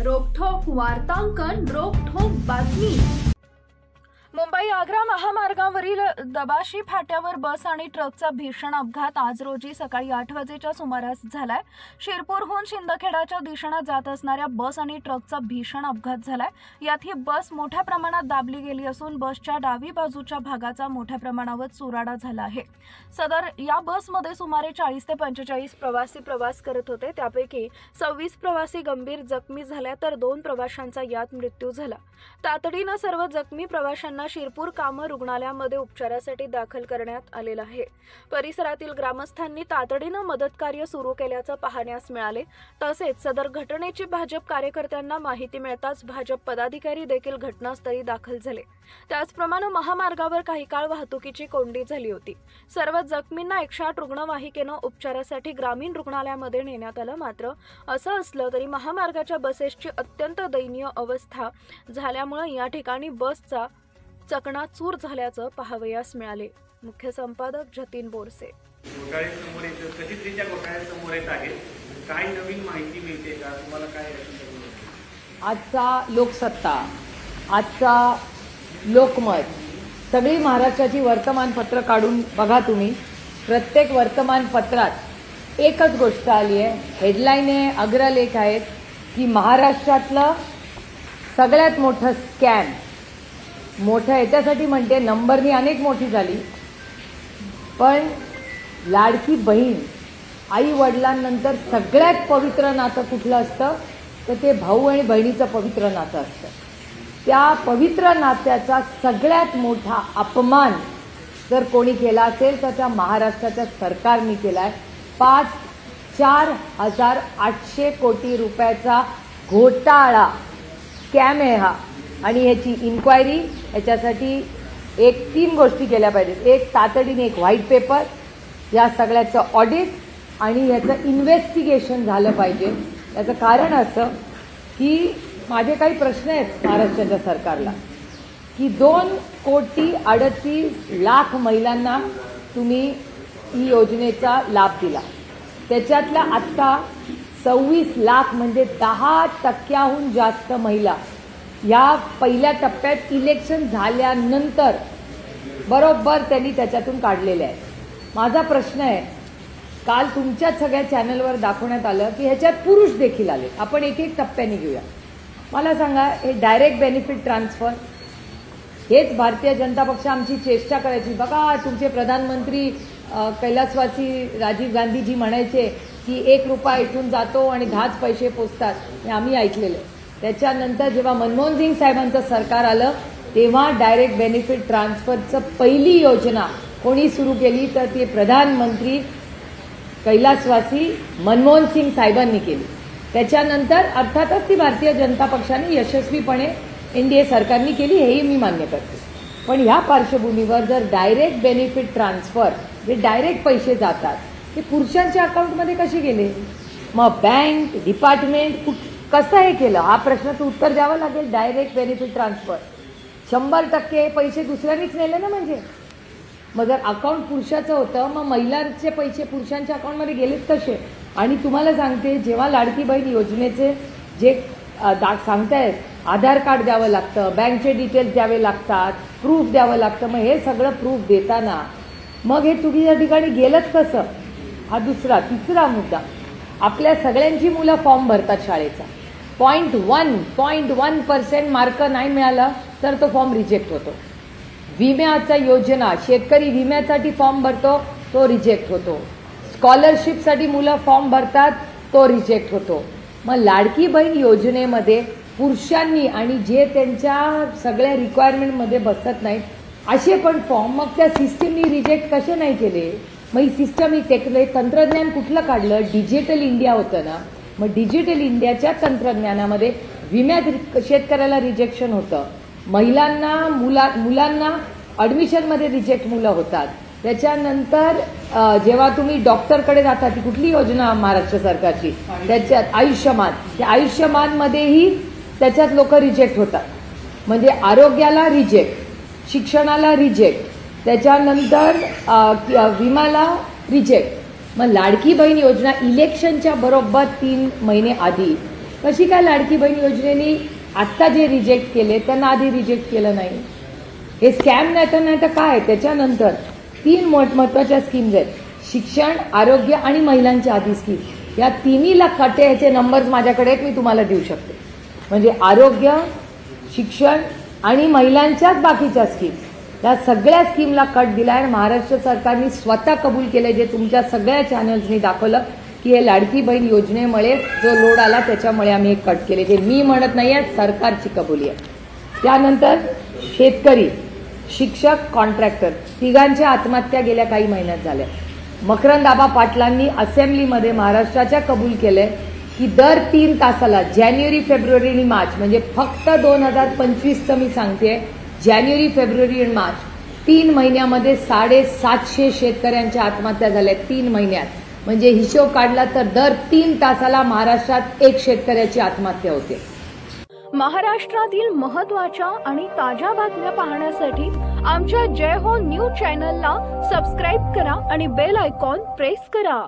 रोकठोक वार्तांकन, रोकठोक बातमी। मुंबई आग्रा महामार्गावरील दबाशी फाट्यावर बस आणि ट्रकचा भीषण अपघात आज रोजी सकाळी 8 वाजेच्या सुमारास झालाय। शिरपूरहून शिंदखेडाच्या दिशेने जात असणाऱ्या बस आणि ट्रकचा भीषण अपघात झालाय। यात ही बस मोठ्या प्रमाणात दाबली गेली असून बसच्या डावी बाजूच्या भागाचा मोठ्या प्रमाणावर चुराडा झाला आहे। सदर या बसमध्ये सुमारे 40 ते 45 प्रवासी प्रवास करत होते। त्यापैकी 26 प्रवासी गंभीर जखमी झाले तर 2 प्रवाशांचा यात मृत्यू झाला। तातडीने सर्व जखमी प्रवाशांना शिरपूर कामं रुग्णालयामध्ये उपचारासाठी दाखल करण्यात आलेलं आहे। परिसरातील ग्रामस्थांनी तातडीने मदत कार्य सुरू केल्याचं पाहण्यास मिळाले। तसेच सदर घटनेची भाजप कार्यकर्त्यांना माहिती मिळताच भाजप पदाधिकारी देखील घटनास्थळी दाखल झाले। त्याचप्रमाणे महामार्गावर काही काळ वाहतुकीची कोंडी झाली होती। सर्व जखमींना 108 रुग्णवाहिकेने उपचारासाठी ग्रामीण रुग्णालयामध्ये नेण्यात आलं। मात्र असं असलं तरी महामार्गाच्या बसेसची अत्यंत दयनीय अवस्था झाल्यामुळे या ठिकाणी बसचा चकणाचूर झाल्याचं पाहावयास मिळाले। मुख्य संपादक जतीन बोरसे। घोटाळे समोर येत कथितरित्या घोटाळे समोर येत आहेत, काय नवीन माहिती मिळते का तुम्हाला? काय आजचा लोकसत्ता, आजचा लोकमत, सगळी महाराष्ट्राची वर्तमानपत्र काढून बघा तुम्ही। प्रत्येक वर्तमानपत्रात एकच गोष्ट आली आहे, हेडलाईन आहे, अग्रलेख आहेत की महाराष्ट्रातलं सगळ्यात मोठं स्कॅम। मोठं याच्यासाठी म्हणते नंबरनी अनेक मोठी झाली, पण लाडकी बहीण आई वडिलांनंतर सगळ्यात पवित्र नातं कुठलं असतं तर ते भाऊ आणि बहिणीचं पवित्र नातं असतं। त्या पवित्र नात्याचा सगळ्यात मोठा अपमान जर कोणी केला असेल तर त्या महाराष्ट्राच्या सरकारने केलाय। 4,800 कोटी रुपयाचा घोटाळा स्कॅम आहे हा, आणि ह्याची इन्क्वायरी, याच्यासाठी 3 गोष्टी केल्या पाहिजेत। एक, तातडीने एक व्हाईट पेपर, या सगळ्याचं ऑडिट आणि याचं इन्व्हेस्टिगेशन झालं पाहिजे। याचं कारण असं की माझे काही प्रश्न आहेत महाराष्ट्राच्या सरकारला की 2,38,00,000 महिलांना तुम्ही ही योजनेचा लाभ दिला, त्याच्यातल्या आत्ता 26 लाख म्हणजे 10% जास्त महिला या पहिल्या टप्प्यात इलेक्शन झाल्यानंतर बरोबर त्यांनी त्याच्यातून काढलेले आहे। माझा प्रश्न आहे, काल तुमच्या सगळ्या चॅनलवर दाखवण्यात आलं की ह्याच्यात पुरुष देखील आले। आपण एक एक टप्प्याने घेऊया। मला सांगा, हे डायरेक्ट बेनिफिट ट्रान्सफर, हेच भारतीय जनता पक्ष आमची चेष्टा करायची। बघा, तुमचे प्रधानमंत्री कैलासवासी राजीव गांधीजी म्हणायचे की 1 रुपया इथून जातो आणि 10 पैसे पोचतात, हे आम्ही ऐकलेलं आहे। त्याच्यानंतर जेव्हा मनमोहन सिंग साहेबांचं सरकार आलं तेव्हा डायरेक्ट बेनिफिट ट्रान्सफरचं पहिली योजना कोणी सुरू केली तर ते प्रधानमंत्री कैलासवासी मनमोहन सिंग साहेबांनी केली। त्याच्यानंतर अर्थातच ती भारतीय जनता पक्षाने यशस्वीपणे एनडीए सरकारने केली, हेही मी मान्य करते। पण ह्या पार्श्वभूमीवर जर डायरेक्ट बेनिफिट ट्रान्सफर जे डायरेक्ट पैसे जातात ते पुरुषांच्या अकाउंटमध्ये कसे गेले, मग बँक डिपार्टमेंट कसं हे केलं, हा प्रश्नाचं उत्तर द्यावं लागेल। डायरेक्ट बेनिफिट ट्रान्सफर 100% पैसे दुसऱ्यांनीच नेले ना, म्हणजे मग जर अकाउंट पुरुषाचं होतं मग महिलांचे पैसे पुरुषांच्या अकाउंटमध्ये गेलेच कसे? आणि तुम्हाला सांगते, जेव्हा लाडकी बहीण योजनेचे जे सांगतायत आधार कार्ड द्यावं लागतं, बँकचे डिटेल्स द्यावे लागतात, प्रूफ द्यावं लागतं, मग हे सगळं प्रूफ देताना मग हे चुकीच्या ठिकाणी गेलंच कसं? हा दुसरा। तिसरा मुद्दा, आपल्या सगळ्यांची मुलं फॉर्म भरतात शाळेचा, 0.1% मार्क नाही मिळाला तर तो फॉर्म रिजेक्ट होतो। विम्याचा योजना, शेतकरी विम्यासाठी फॉर्म भरतो तो रिजेक्ट होतो। स्कॉलरशिपसाठी मुलं फॉर्म भरतात तो रिजेक्ट होतो। मग लाडकी बहीण योजनेमध्ये पुरुषांनी आणि जे त्यांच्या सगळ्या रिक्वायरमेंटमध्ये बसत नाहीत असे पण फॉर्म मग त्या सिस्टीमनी रिजेक्ट कसे नाही केले? मग ही सिस्टम, ही तंत्रज्ञान कुठलं काढलं? डिजिटल इंडिया होतं ना, मग डिजिटल इंडियाच्या तंत्रज्ञानामध्ये विम्यात शेतकऱ्याला रिजेक्शन होतं, महिलांना मुलांना ॲडमिशनमध्ये रिजेक्ट मुलं होतात। त्याच्यानंतर जेव्हा तुम्ही डॉक्टरकडे जाता, ती कुठली योजना महाराष्ट्र सरकारची, त्याच्यात आयुष्यमान, त्या आयुष्यमानमध्येही त्याच्यात लोक रिजेक्ट होतात। म्हणजे आरोग्याला रिजेक्ट, शिक्षणाला रिजेक्ट, त्याच्यानंतर विमाला रिजेक्ट। मग लाडकी बहीण योजना इलेक्शनच्या बरोबर 3 महिने आधी कशी काय लाडकी बहीण योजनेने आत्ता जे रिजेक्ट केले त्यांना आधी रिजेक्ट केलं नाही? हे स्कॅम नाही तर काय? त्याच्यानंतर 3 महत्वाच्या स्कीम्स आहेत, शिक्षण, आरोग्य आणि महिलांच्या आधी स्कीम. या तिन्हीला कट आहे. याचे नंबर्स माझ्याकडे आहेत, मी तुम्हाला देऊ शकते. म्हणजे आरोग्य, शिक्षण आणि महिलांच्याच बाकीच्या स्कीम, या सगळ्या स्कीमला कट दिला आहे. महाराष्ट्र सरकारने स्वतः कबूल केलं, जे तुमच्या सगळ्या चॅनल्सनी दाखवलं की हे लाडकी बहीण योजनेमुळे जो लोड आला त्याच्यामुळे आम्ही हे कट केले. जे मी म्हणत नाही आहे, सरकारची कबुली आहे. त्यानंतर शेतकरी, शिक्षक, कॉन्ट्रॅक्टर तिघांच्या आत्महत्या गेल्या काही महिन्यात झाल्या. मकरंद आबा पाटलांनी असेंब्लीमध्ये महाराष्ट्राच्या कबूल केलंय की दर 3 तासाला जानेवारी, फेब्रुवारी आणि मार्च, म्हणजे फक्त 2025चं मी सांगते, जानेवारी, फेब्रुवारी आणि मार्च 3 महिन्यामध्ये 750 शेतकऱ्यांच्या आत्महत्या झाल्या 3 महिन्यात. म्हणजे हिशोब काढला तर दर 3 तासाला महाराष्ट्रात 1 शेतकऱ्याची आत्महत्या होते. महाराष्ट्रातील महत्त्वाच्या आणि ताज्या बातम्या पाहण्यासाठी आमच्या जय हो न्यूज चॅनलला सबस्क्राईब करा आणि बेल आयकॉन प्रेस करा.